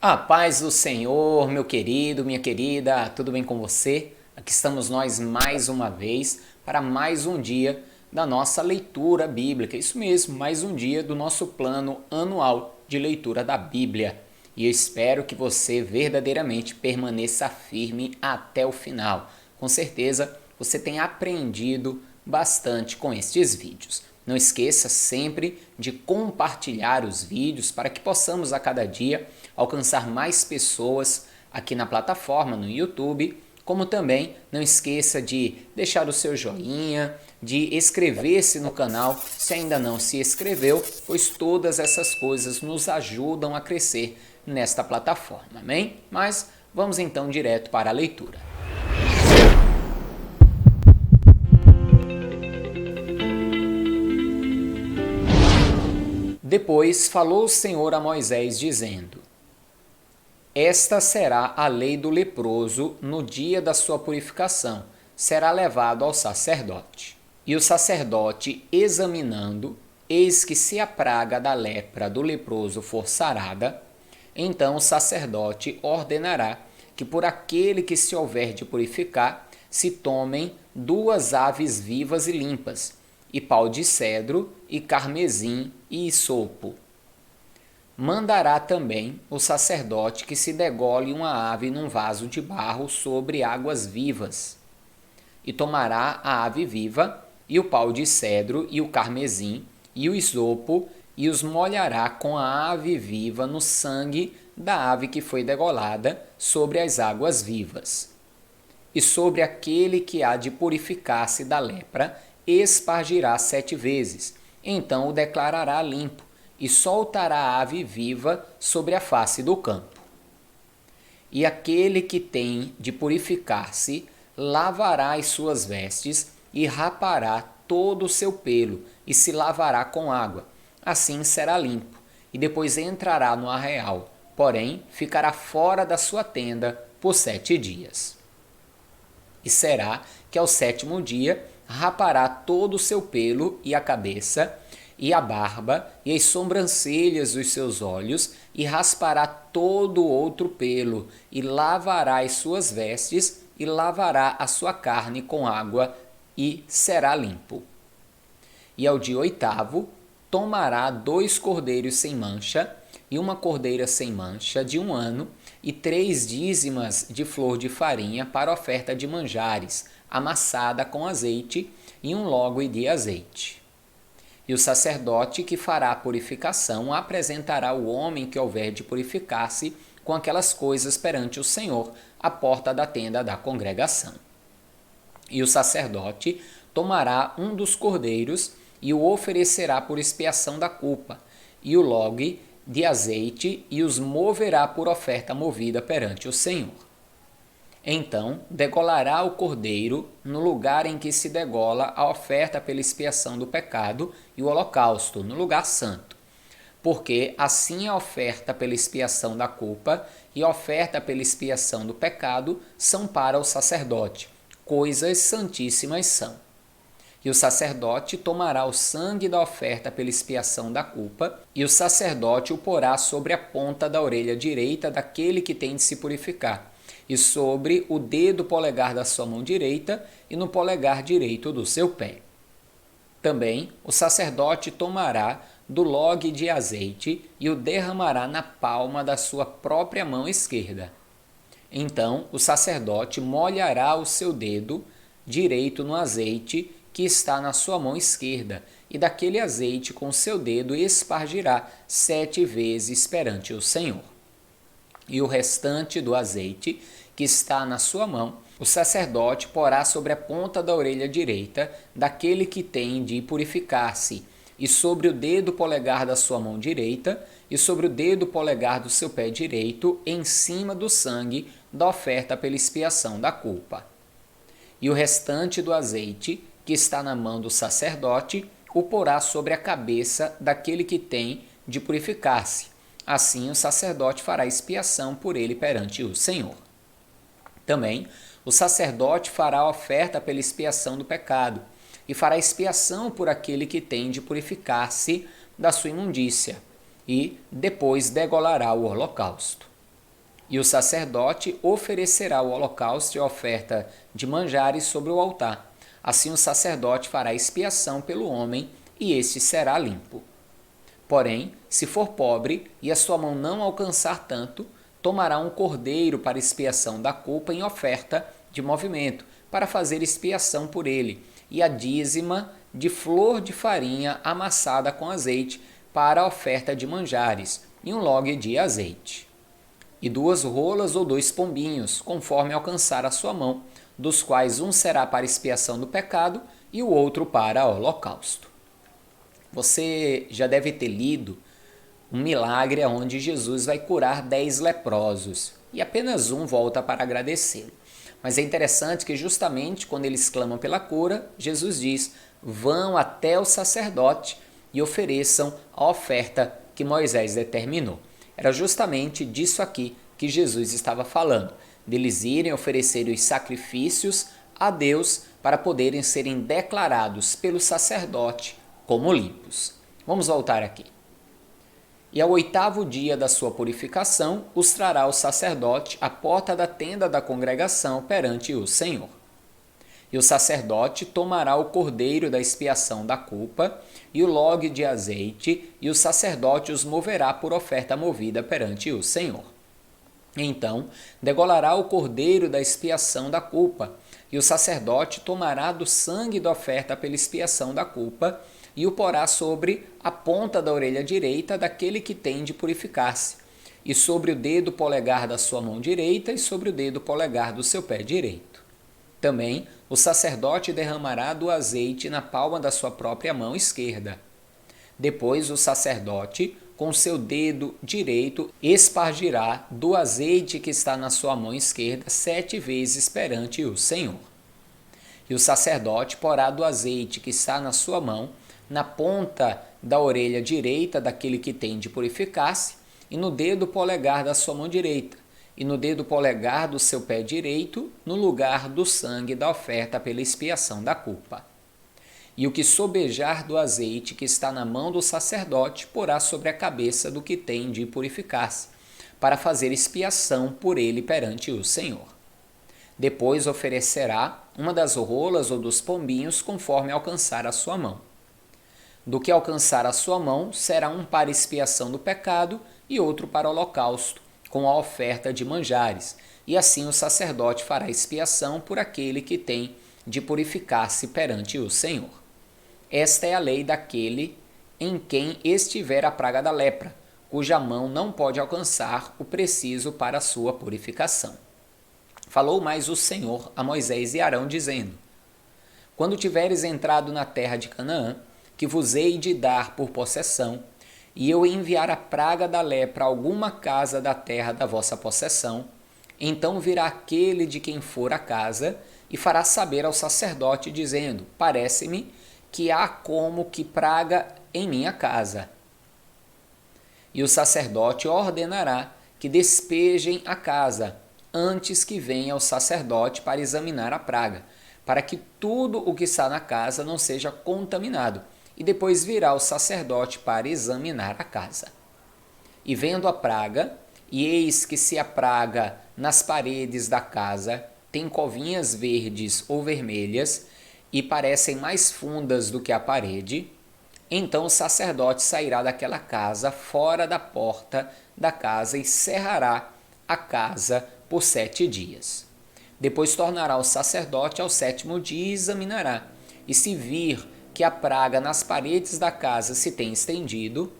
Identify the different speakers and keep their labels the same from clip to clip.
Speaker 1: A paz do Senhor, meu querido, minha querida, tudo bem com você? Aqui estamos nós mais uma vez para mais um dia da nossa leitura bíblica. Isso mesmo, mais um dia do nosso plano anual de leitura da Bíblia. E eu espero que você verdadeiramente permaneça firme até o final. Com certeza você tem aprendido bastante com estes vídeos. Não esqueça sempre de compartilhar os vídeos para que possamos a cada dia alcançar mais pessoas aqui na plataforma, no YouTube, como também não esqueça de deixar o seu joinha, de inscrever-se no canal se ainda não se inscreveu, pois todas essas coisas nos ajudam a crescer nesta plataforma, amém? Mas vamos então direto para a leitura. Depois falou o Senhor a Moisés, dizendo: Esta será a lei do leproso no dia da sua purificação, será levado ao sacerdote. E o sacerdote, examinando, eis que se a praga da lepra do leproso for sarada, então o sacerdote ordenará que por aquele que se houver de purificar, se tomem 2 aves vivas e limpas, e pau de cedro, e carmesim, e hisopo. Mandará também o sacerdote que se degole uma ave num vaso de barro sobre águas vivas. E tomará a ave viva, e o pau de cedro, e o carmesim, e o hisopo, e os molhará com a ave viva no sangue da ave que foi degolada sobre as águas vivas. E sobre aquele que há de purificar-se da lepra, espargirá 7 vezes, então o declarará limpo, e soltará a ave viva sobre a face do campo. E aquele que tem de purificar-se, lavará as suas vestes, e rapará todo o seu pelo, e se lavará com água. Assim será limpo, e depois entrará no arraial, porém ficará fora da sua tenda por 7 dias. E será que ao 7º dia rapará todo o seu pelo e a cabeça, e a barba, e as sobrancelhas dos seus olhos, e raspará todo o outro pelo, e lavará as suas vestes, e lavará a sua carne com água, e será limpo. E ao dia 8º, tomará 2 cordeiros sem mancha, e uma cordeira sem mancha de 1 ano, e 3 dízimas de flor de farinha para oferta de manjares, amassada com azeite, e 1 log de azeite. E o sacerdote que fará a purificação apresentará o homem que houver de purificar-se com aquelas coisas perante o Senhor, à porta da tenda da congregação. E o sacerdote tomará um dos cordeiros e o oferecerá por expiação da culpa, e o log de azeite, e os moverá por oferta movida perante o Senhor. Então degolará o cordeiro no lugar em que se degola a oferta pela expiação do pecado e o holocausto, no lugar santo. Porque assim a oferta pela expiação da culpa e a oferta pela expiação do pecado são para o sacerdote, coisas santíssimas são. E o sacerdote tomará o sangue da oferta pela expiação da culpa, e o sacerdote o porá sobre a ponta da orelha direita daquele que tem de se purificar, e sobre o dedo polegar da sua mão direita e no polegar direito do seu pé. Também o sacerdote tomará do log de azeite e o derramará na palma da sua própria mão esquerda. Então o sacerdote molhará o seu dedo direito no azeite que está na sua mão esquerda, e daquele azeite com seu dedo espargirá 7 vezes perante o Senhor. E o restante do azeite que está na sua mão, o sacerdote porá sobre a ponta da orelha direita daquele que tem de purificar-se, e sobre o dedo polegar da sua mão direita, e sobre o dedo polegar do seu pé direito, em cima do sangue da oferta pela expiação da culpa. E o restante do azeite que está na mão do sacerdote o porá sobre a cabeça daquele que tem de purificar-se. Assim o sacerdote fará expiação por ele perante o Senhor. Também o sacerdote fará a oferta pela expiação do pecado, e fará expiação por aquele que tem de purificar-se da sua imundícia, e depois degolará o holocausto. E o sacerdote oferecerá o holocausto e a oferta de manjares sobre o altar. Assim o sacerdote fará expiação pelo homem, e este será limpo. Porém, se for pobre e a sua mão não alcançar tanto, tomará um cordeiro para expiação da culpa em oferta de movimento, para fazer expiação por ele, e a dízima de flor de farinha amassada com azeite para a oferta de manjares, e um log de azeite. E 2 rolas ou 2 pombinhos, conforme alcançar a sua mão, dos quais um será para expiação do pecado e o outro para holocausto. Você já deve ter lido um milagre onde Jesus vai curar 10 leprosos e apenas um volta para agradecê-lo. Mas é interessante que justamente quando eles clamam pela cura, Jesus diz: vão até o sacerdote e ofereçam a oferta que Moisés determinou. Era justamente disso aqui que Jesus estava falando, deles irem oferecer os sacrifícios a Deus para poderem serem declarados pelo sacerdote como limpos. Vamos voltar aqui. E ao 8º dia da sua purificação, os trará o sacerdote à porta da tenda da congregação perante o Senhor. E o sacerdote tomará o cordeiro da expiação da culpa e o log de azeite, e o sacerdote os moverá por oferta movida perante o Senhor. Então, degolará o cordeiro da expiação da culpa, e o sacerdote tomará do sangue da oferta pela expiação da culpa e o porá sobre a ponta da orelha direita daquele que tem de purificar-se, e sobre o dedo polegar da sua mão direita e sobre o dedo polegar do seu pé direito. Também o sacerdote derramará do azeite na palma da sua própria mão esquerda. Depois o sacerdote, com seu dedo direito, espargirá do azeite que está na sua mão esquerda 7 vezes perante o Senhor. E o sacerdote porá do azeite que está na sua mão na ponta da orelha direita daquele que tem de purificar-se, e no dedo polegar da sua mão direita, e no dedo polegar do seu pé direito, no lugar do sangue da oferta pela expiação da culpa. E o que sobejar do azeite que está na mão do sacerdote porá sobre a cabeça do que tem de purificar-se, para fazer expiação por ele perante o Senhor. Depois oferecerá uma das rolas ou dos pombinhos conforme alcançar a sua mão. Do que alcançar a sua mão, será um para expiação do pecado e outro para holocausto, com a oferta de manjares, e assim o sacerdote fará expiação por aquele que tem de purificar-se perante o Senhor. Esta é a lei daquele em quem estiver a praga da lepra, cuja mão não pode alcançar o preciso para a sua purificação. Falou mais o Senhor a Moisés e Arão, dizendo: quando tiveres entrado na terra de Canaã, que vos hei de dar por possessão, e eu enviar a praga da lepra a alguma casa da terra da vossa possessão, então virá aquele de quem for a casa, e fará saber ao sacerdote, dizendo: parece-me que há como que praga em minha casa. E o sacerdote ordenará que despejem a casa, antes que venha o sacerdote para examinar a praga, para que tudo o que está na casa não seja contaminado, e depois virá o sacerdote para examinar a casa. E vendo a praga, e eis que se a praga nas paredes da casa tem covinhas verdes ou vermelhas, e parecem mais fundas do que a parede, então o sacerdote sairá daquela casa fora da porta da casa e cerrará a casa por 7 dias. Depois tornará o sacerdote ao 7º dia e examinará, e se vir que a praga nas paredes da casa se tem estendido,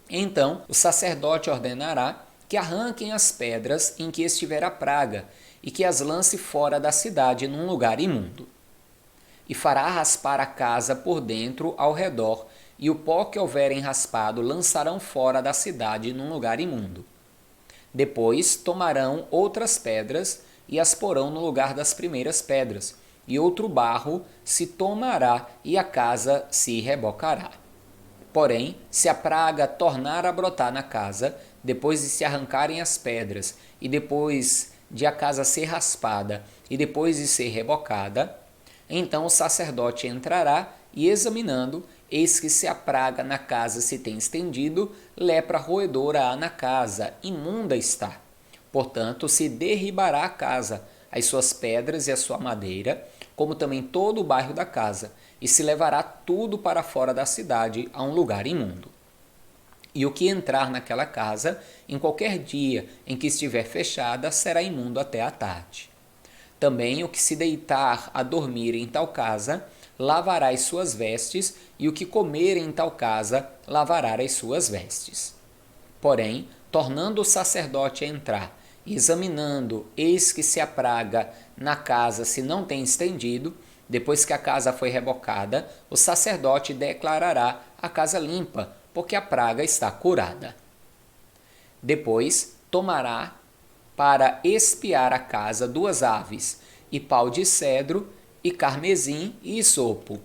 Speaker 1: então o sacerdote ordenará que arranquem as pedras em que estiver a praga e que as lance fora da cidade num lugar imundo. E fará raspar a casa por dentro ao redor, e o pó que houverem raspado lançarão fora da cidade num lugar imundo. Depois tomarão outras pedras e as porão no lugar das primeiras pedras, e outro barro se tomará e a casa se rebocará. Porém, se a praga tornar a brotar na casa, depois de se arrancarem as pedras, e depois de a casa ser raspada, e depois de ser rebocada, então o sacerdote entrará e, examinando, eis que se a praga na casa se tem estendido, lepra roedora há na casa, imunda está. Portanto, se derribará a casa, as suas pedras e a sua madeira, como também todo o bairro da casa, e se levará tudo para fora da cidade, a um lugar imundo. E o que entrar naquela casa, em qualquer dia em que estiver fechada, será imundo até a tarde. Também o que se deitar a dormir em tal casa, lavará as suas vestes, e o que comer em tal casa, lavará as suas vestes. Porém, tornando o sacerdote a entrar, e examinando, eis que se a praga na casa se não tem estendido, depois que a casa foi rebocada, o sacerdote declarará a casa limpa, porque a praga está curada. Depois, tomará para espiar a casa 2 aves, e pau de cedro, e carmesim e isopo.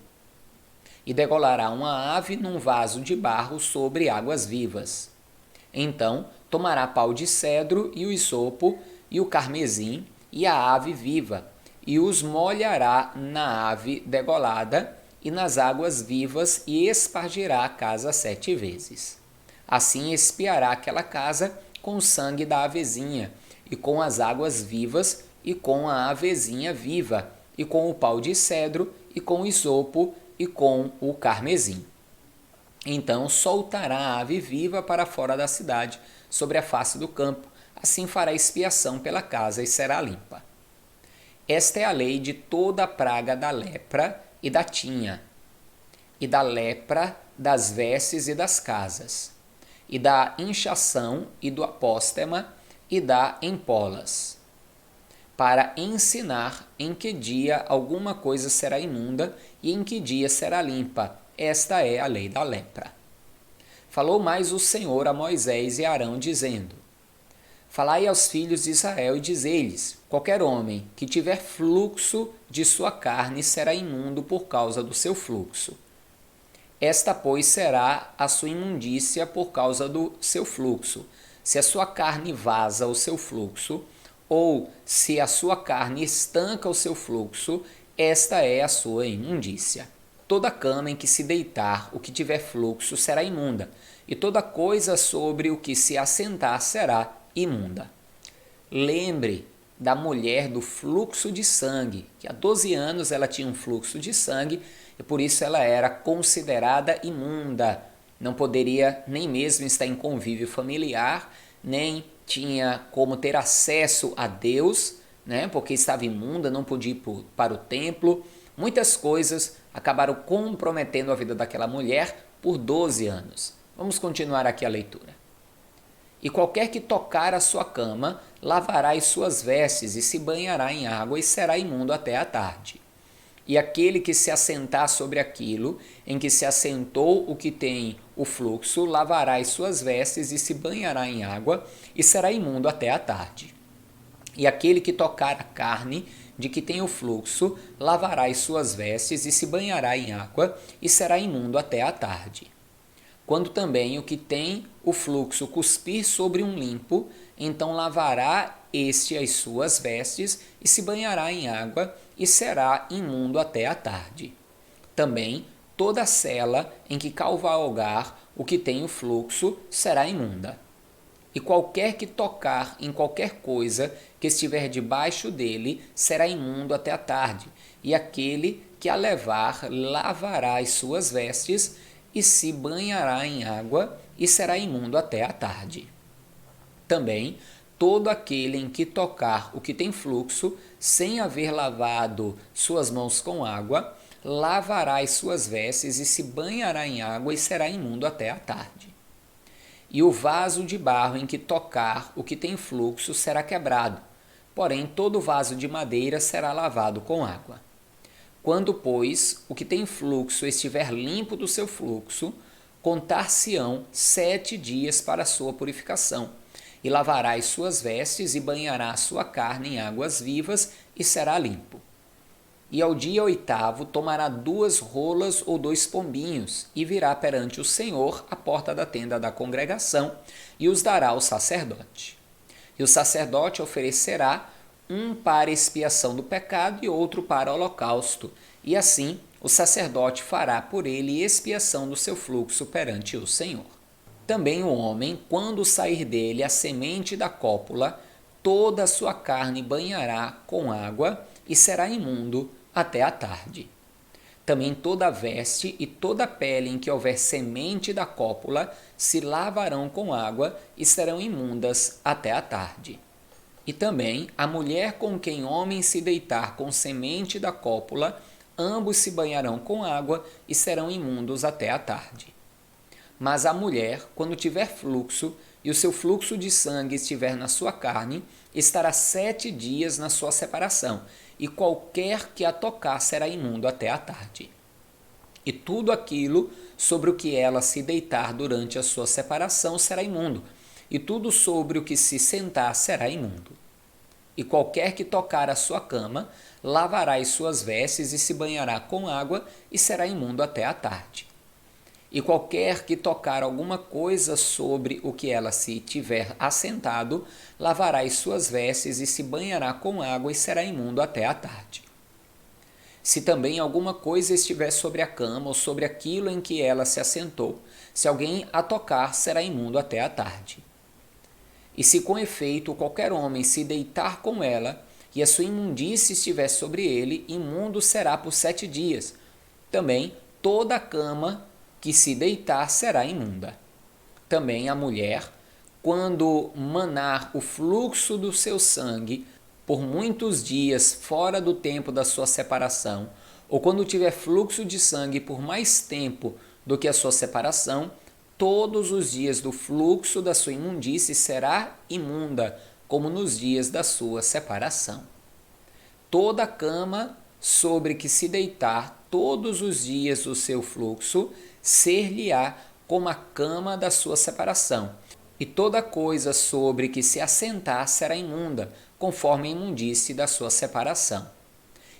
Speaker 1: E degolará uma ave num vaso de barro sobre águas vivas. Então, tomará pau de cedro e o isopo, e o carmesim, e a ave viva, e os molhará na ave degolada e nas águas vivas, e espargirá a casa 7 vezes. Assim espiará aquela casa com o sangue da avezinha, e com as águas vivas, e com a avezinha viva, e com o pau de cedro, e com o isopo, e com o carmesim. Então soltará a ave viva para fora da cidade, sobre a face do campo. Assim fará expiação pela casa e será limpa. Esta é a lei de toda a praga da lepra e da tinha, e da lepra das vestes e das casas, e da inchação e do apóstema e da empolas, para ensinar em que dia alguma coisa será imunda e em que dia será limpa. Esta é a lei da lepra. Falou mais o Senhor a Moisés e a Arão, dizendo: Falai aos filhos de Israel e dizei-lhes: qualquer homem que tiver fluxo de sua carne será imundo por causa do seu fluxo. Esta, pois, será a sua imundícia por causa do seu fluxo. Se a sua carne vaza o seu fluxo, ou se a sua carne estanca o seu fluxo, esta é a sua imundícia. Toda cama em que se deitar o que tiver fluxo será imunda, e toda coisa sobre o que se assentar será imunda. Lembre da mulher do fluxo de sangue, que há 12 anos ela tinha um fluxo de sangue e por isso ela era considerada imunda. Não poderia nem mesmo estar em convívio familiar, nem tinha como ter acesso a Deus, porque estava imunda, não podia ir para o templo. Muitas coisas acabaram comprometendo a vida daquela mulher por 12 anos. Vamos continuar aqui a leitura. E qualquer que tocar a sua cama, lavará as suas vestes e se banhará em água e será imundo até a tarde. E aquele que se assentar sobre aquilo em que se assentou o que tem o fluxo, lavará as suas vestes e se banhará em água e será imundo até a tarde. E aquele que tocar a carne de que tem o fluxo, lavará as suas vestes e se banhará em água e será imundo até a tarde. Quando também o que tem o fluxo cuspir sobre um limpo, então lavará este as suas vestes e se banhará em água e será imundo até a tarde. Também toda a sela em que cavalgar o que tem o fluxo será imunda. E qualquer que tocar em qualquer coisa que estiver debaixo dele será imundo até a tarde, e aquele que a levar lavará as suas vestes e se banhará em água e será imundo até a tarde. Também todo aquele em que tocar o que tem fluxo, sem haver lavado suas mãos com água, lavará as suas vestes e se banhará em água e será imundo até a tarde. E o vaso de barro em que tocar o que tem fluxo será quebrado, porém todo vaso de madeira será lavado com água. Quando, pois, o que tem fluxo estiver limpo do seu fluxo, contar-se-ão 7 dias para a sua purificação, e lavará as suas vestes e banhará a sua carne em águas vivas e será limpo. E ao dia 8º tomará 2 rolas ou 2 pombinhos e virá perante o Senhor à porta da tenda da congregação e os dará ao sacerdote. E o sacerdote oferecerá um para expiação do pecado e outro para holocausto, e assim o sacerdote fará por ele expiação do seu fluxo perante o Senhor. Também o homem, quando sair dele a semente da cópula, toda a sua carne banhará com água e será imundo até a tarde. Também toda a veste e toda a pele em que houver semente da cópula se lavarão com água e serão imundas até a tarde. E também a mulher com quem homem se deitar com semente da cópula, ambos se banharão com água e serão imundos até a tarde. Mas a mulher, quando tiver fluxo, e o seu fluxo de sangue estiver na sua carne, estará 7 dias na sua separação, e qualquer que a tocar será imundo até a tarde. E tudo aquilo sobre o que ela se deitar durante a sua separação será imundo, e tudo sobre o que se sentar será imundo. E qualquer que tocar a sua cama, lavará as suas vestes e se banhará com água, e será imundo até a tarde. E qualquer que tocar alguma coisa sobre o que ela se tiver assentado, lavará as suas vestes e se banhará com água e será imundo até a tarde. Se também alguma coisa estiver sobre a cama ou sobre aquilo em que ela se assentou, se alguém a tocar, será imundo até a tarde. E se com efeito qualquer homem se deitar com ela, e a sua imundície estiver sobre ele, imundo será por 7 dias. Também toda a cama que se deitar será imunda. Também a mulher, quando manar o fluxo do seu sangue por muitos dias fora do tempo da sua separação, ou quando tiver fluxo de sangue por mais tempo do que a sua separação, todos os dias do fluxo da sua imundície será imunda, como nos dias da sua separação. Toda a cama sobre que se deitar todos os dias do seu fluxo, ser-lhe-á como a cama da sua separação, e toda coisa sobre que se assentar será imunda, conforme a imundície da sua separação.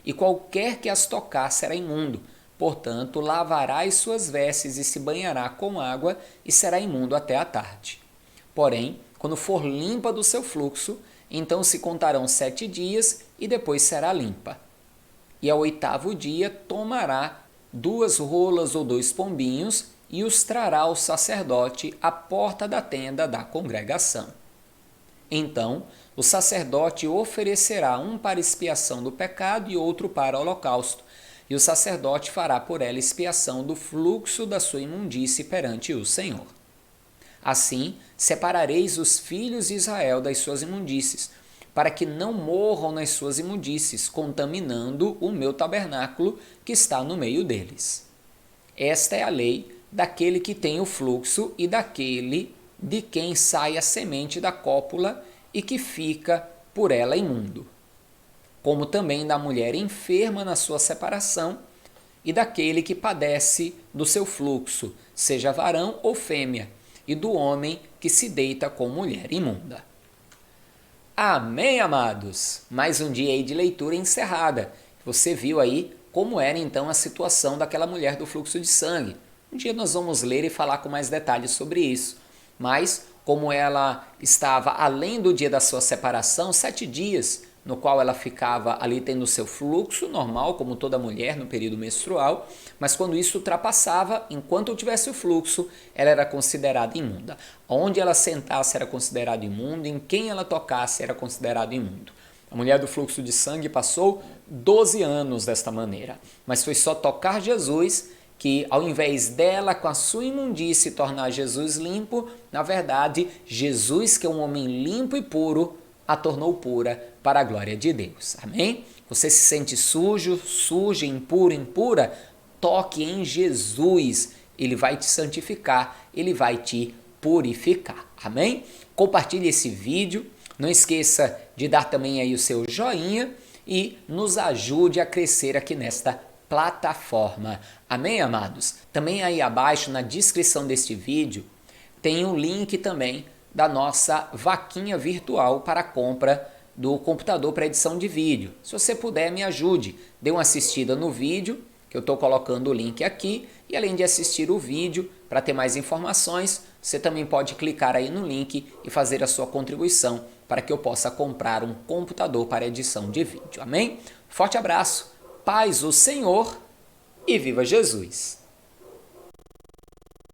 Speaker 1: E qualquer que as tocar será imundo, portanto lavará as suas vestes e se banhará com água e será imundo até a tarde. Porém, quando for limpa do seu fluxo, então se contarão 7 dias e depois será limpa. E ao 8º dia tomará 2 rolas ou 2 pombinhos e os trará ao sacerdote à porta da tenda da congregação. Então o sacerdote oferecerá um para expiação do pecado e outro para holocausto, e o sacerdote fará por ela expiação do fluxo da sua imundície perante o Senhor. Assim separareis os filhos de Israel das suas imundícies, para que não morram nas suas imundícies, contaminando o meu tabernáculo que está no meio deles. Esta é a lei daquele que tem o fluxo e daquele de quem sai a semente da cópula e que fica por ela imundo, como também da mulher enferma na sua separação e daquele que padece do seu fluxo, seja varão ou fêmea, e do homem que se deita com mulher imunda. Amém, amados? Mais um dia aí de leitura encerrada. Você viu aí como era então a situação daquela mulher do fluxo de sangue. Um dia nós vamos ler e falar com mais detalhes sobre isso. Mas como ela estava além do dia da sua separação, 7 dias, no qual ela ficava ali tendo seu fluxo normal, como toda mulher no período menstrual, mas quando isso ultrapassava, enquanto eu tivesse o fluxo, ela era considerada imunda. Onde ela sentasse era considerado imundo, em quem ela tocasse era considerado imundo. A mulher do fluxo de sangue passou 12 anos desta maneira, mas foi só tocar Jesus que, ao invés dela, com a sua imundície, tornar Jesus limpo, na verdade, Jesus, que é um homem limpo e puro, a tornou pura para a glória de Deus. Amém? Você se sente sujo, suja, impuro, impura? Toque em Jesus. Ele vai te santificar, ele vai te purificar. Amém? Compartilhe esse vídeo. Não esqueça de dar também aí o seu joinha e nos ajude a crescer aqui nesta plataforma. Amém, amados? Também aí abaixo na descrição deste vídeo tem um link também da nossa vaquinha virtual para a compra do computador para edição de vídeo. Se você puder, me ajude. Dê uma assistida no vídeo, que eu estou colocando o link aqui, e além de assistir o vídeo, para ter mais informações, você também pode clicar aí no link e fazer a sua contribuição para que eu possa comprar um computador para edição de vídeo. Amém? Forte abraço, paz o Senhor e viva Jesus!